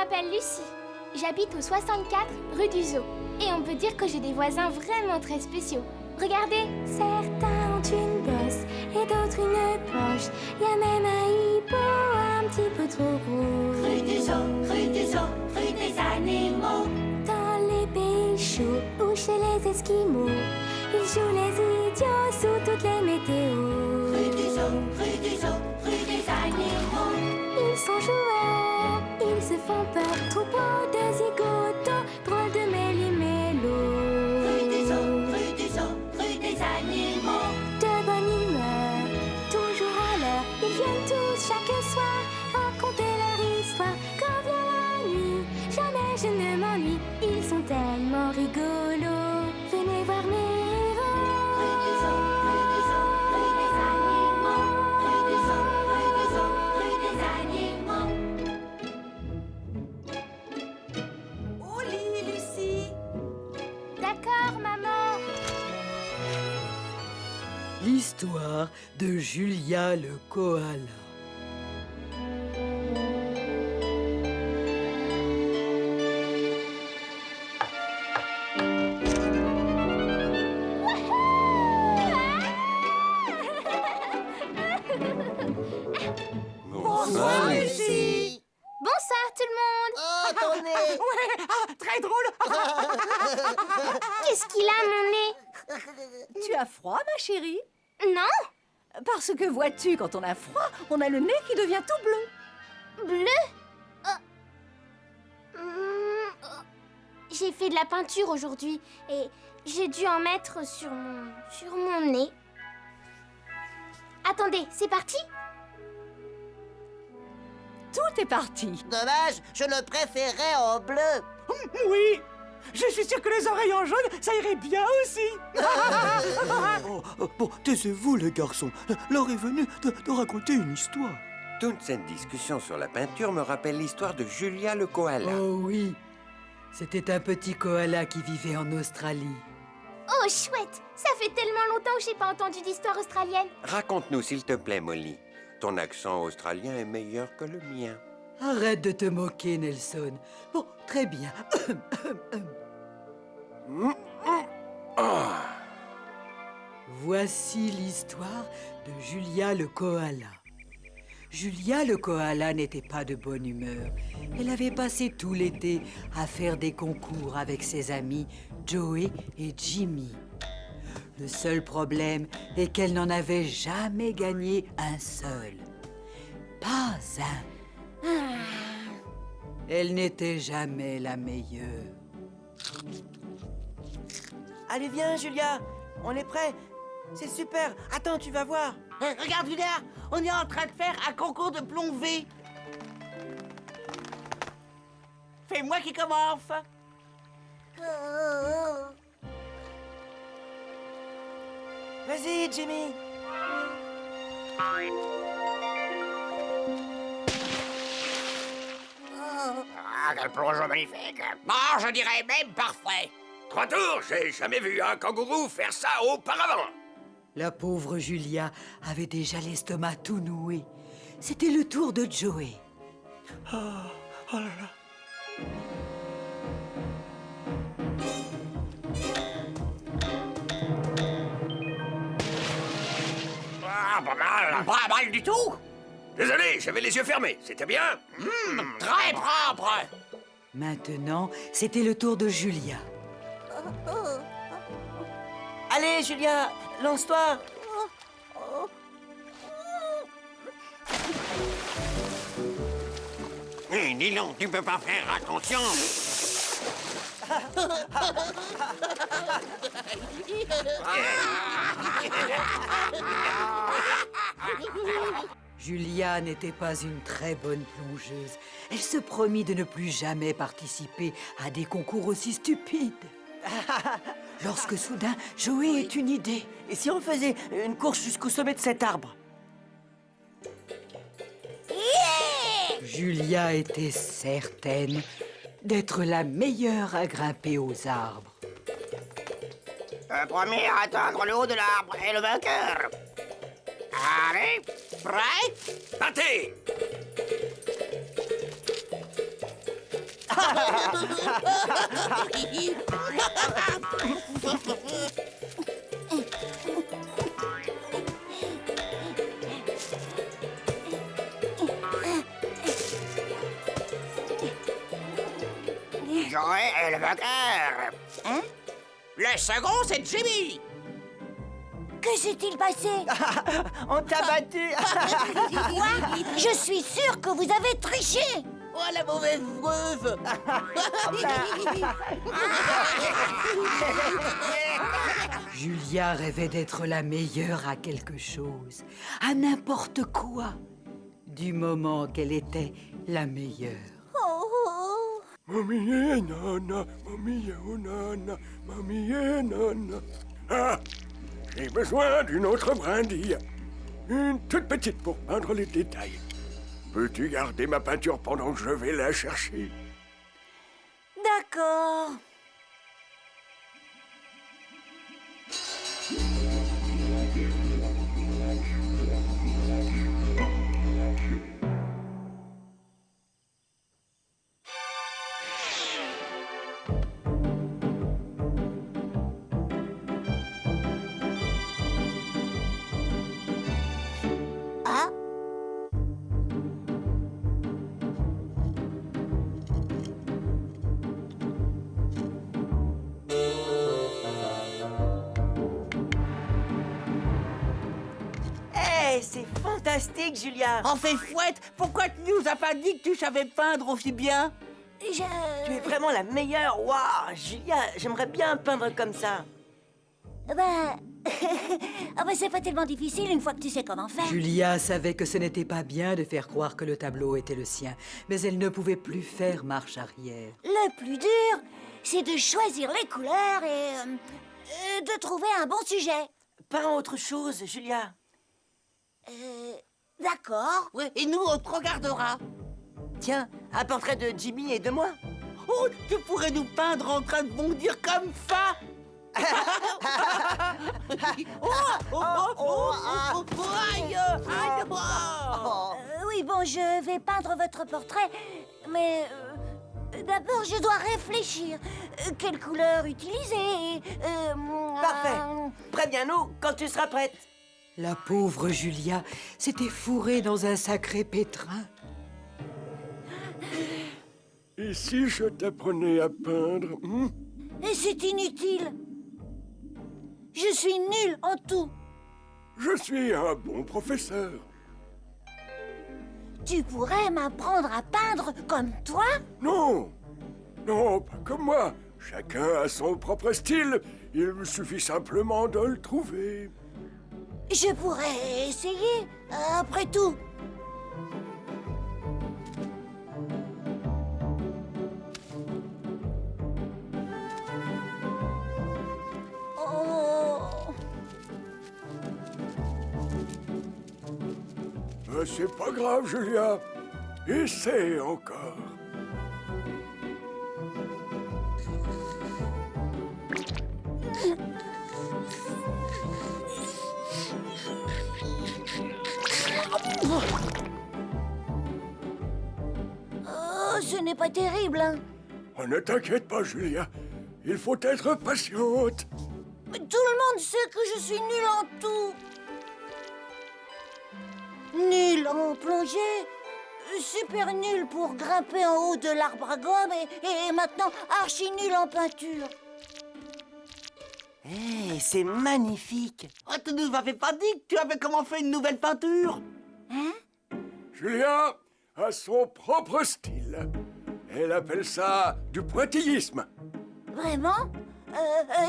m'appelle Lucie. J'habite au 64 rue du Zoo. Et on peut dire que j'ai des voisins vraiment très spéciaux. Regardez. Certains ont une bosse et d'autres une poche. Y a même un hippo un petit peu trop gros. Rue du Zoo, rue des animaux. Dans les pays chauds ou chez les Esquimaux, ils jouent les idiots sous toutes les météos. Rue du Zoo, rue des animaux. Ils sont joueurs, ils se font peur. Troupeau de zigotos, drôle de méli-mélo. Rue du Zoo, rue des animaux. De bonne humeur, toujours à l'heure. Ils viennent tous chaque soir raconter leur histoire. Quand vient la nuit, jamais je ne m'ennuie. Ils sont tellement rigolos. Venez voir mes héros. Rue du Zoo, rue des animaux. Rue du Zoo, rue des animaux. Au lit, Lucie. D'accord, maman. L'histoire de Julia le koala. Bonsoir, Lucie. Bonsoir tout le monde. Oh, ton nez! Ouais, très drôle. Qu'est-ce qu'il a, mon nez? Tu as froid, ma chérie? Non? Parce que vois-tu, quand on a froid, on a le nez qui devient tout bleu. Bleu? J'ai fait de la peinture aujourd'hui et j'ai dû en mettre sur mon nez. Attendez, c'est parti? Tout est parti. Dommage, je le préférais en bleu. Oui, je suis sûre que les oreilles en jaune, ça irait bien aussi. Bon, taisez-vous les garçons. L'heure est venue de raconter une histoire. Toute cette discussion sur la peinture me rappelle l'histoire de Julia le koala. Oh oui, c'était un petit koala qui vivait en Australie. Oh, chouette! Ça fait tellement longtemps que j'ai pas entendu d'histoire australienne. Raconte-nous, s'il te plaît, Molly. Ton accent australien est meilleur que le mien. Arrête de te moquer, Nelson. Bon, très bien. Voici l'histoire de Julia le koala. Julia le koala n'était pas de bonne humeur. Elle avait passé tout l'été à faire des concours avec ses amis Joey et Jimmy. Le seul problème est qu'elle n'en avait jamais gagné un seul. Pas un. Elle n'était jamais la meilleure. Allez, viens, Julia. On est prêts. C'est super. Attends, tu vas voir. Regarde, Julia. On est en train de faire un concours de plomb V. Fais-moi qui commence. Vas-y, Jimmy. Ah, quel plongeon magnifique! Bon, je dirais même parfait! 3 tours, j'ai jamais vu un kangourou faire ça auparavant! La pauvre Julia avait déjà l'estomac tout noué. C'était le tour de Joey. Oh là là. Ah, pas mal! Pas mal du tout! Désolé, j'avais les yeux fermés, c'était bien? Très propre! Maintenant, c'était le tour de Julia. Allez, Julia, lance-toi. Dis donc, tu peux pas faire attention! Julia n'était pas une très bonne plongeuse. Elle se promit de ne plus jamais participer à des concours aussi stupides. Lorsque soudain, Joey eut une idée. Et si on faisait une course jusqu'au sommet de cet arbre? Julia était certaine d'être la meilleure à grimper aux arbres. Le premier à atteindre le haut de l'arbre est le vainqueur. Allez, prêt? Partez! J'aurai le vainqueur. Hein? Le second, c'est Jimmy. Que s'est-il passé? On t'a battu. Quoi? Je suis sûre que vous avez triché. Oh, la mauvaise preuve. Julia rêvait d'être la meilleure à quelque chose, à n'importe quoi, du moment qu'elle était la meilleure. Oh. Mamie et nana, mamie et nana, mamie et nana. Ah, j'ai besoin d'une autre brindille. Une toute petite pour peindre les détails. Peux-tu garder ma peinture pendant que je vais la chercher? D'accord. Ah. Hey, c'est fantastique, Julia. On fait fouette. Pourquoi tu nous as pas dit que tu savais peindre aussi bien? Je... Tu es vraiment la meilleure. Waouh, Julia, j'aimerais bien peindre comme ça. Ben... ah ben c'est pas tellement difficile une fois que tu sais comment faire. Julia savait que ce n'était pas bien de faire croire que le tableau était le sien, mais elle ne pouvait plus faire marche arrière. Le plus dur, c'est de choisir les couleurs et de trouver un bon sujet. Peins autre chose, Julia. D'accord. Oui, et nous, on te regardera. Tiens, un portrait de Jimmy et de moi. Oh, tu pourrais nous peindre en train de bondir comme ça. Aïe, aïe, Oui, bon, je vais peindre votre portrait, mais d'abord je dois réfléchir. Quelle couleur utiliser? Parfait. Préviens-nous quand tu seras prête. La pauvre Julia s'était fourrée dans un sacré pétrin. Et si je t'apprenais à peindre Et c'est inutile. Je suis nulle en tout. Je suis un bon professeur. Tu pourrais m'apprendre à peindre comme toi? Non, non, pas comme moi. Chacun a son propre style. Il me suffit simplement de le trouver. Je pourrais essayer, après tout. Oh. C'est pas grave, Julia. Essaie encore. Oh, ce n'est pas terrible, hein. Oh, ne t'inquiète pas, Julia. Il faut être patiente. Tout le monde sait que je suis nulle en tout. Nulle en plongée, super nulle pour grimper en haut de l'arbre à gomme et maintenant archi nulle en peinture. Hey, c'est magnifique. Oh, tu nous avais pas dit que tu avais comment fait une nouvelle peinture? Julia a son propre style. Elle appelle ça du pointillisme. Vraiment?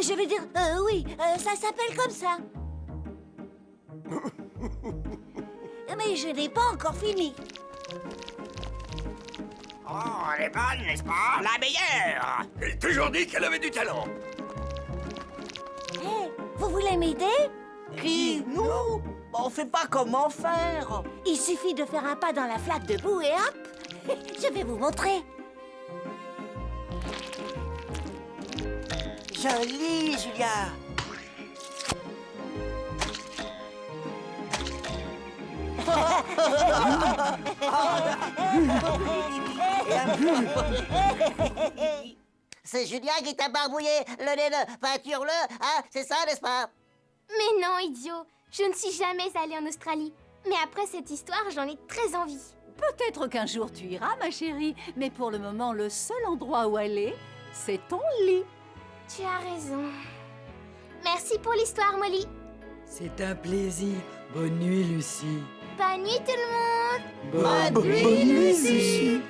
Je vais dire oui, ça s'appelle comme ça. Mais je n'ai pas encore fini. Oh, elle est bonne, n'est-ce pas? La meilleure. J'ai toujours dit qu'elle avait du talent. Hé, vous voulez m'aider? Qui? Nous? On sait pas comment faire. Il suffit de faire un pas dans la flaque de boue et hop, je vais vous montrer. Joli, Julia. C'est Julien qui t'a barbouillé le nez de peinture-le, hein? C'est ça, n'est-ce pas? Mais non, idiot. Je ne suis jamais allée en Australie. Mais après cette histoire, j'en ai très envie. Peut-être qu'un jour tu iras, ma chérie, mais pour le moment, le seul endroit où aller, c'est ton lit. Tu as raison. Merci pour l'histoire, Molly. C'est un plaisir. Bonne nuit, Lucie. Bonne nuit, tout le monde. Bonne nuit, Lucie.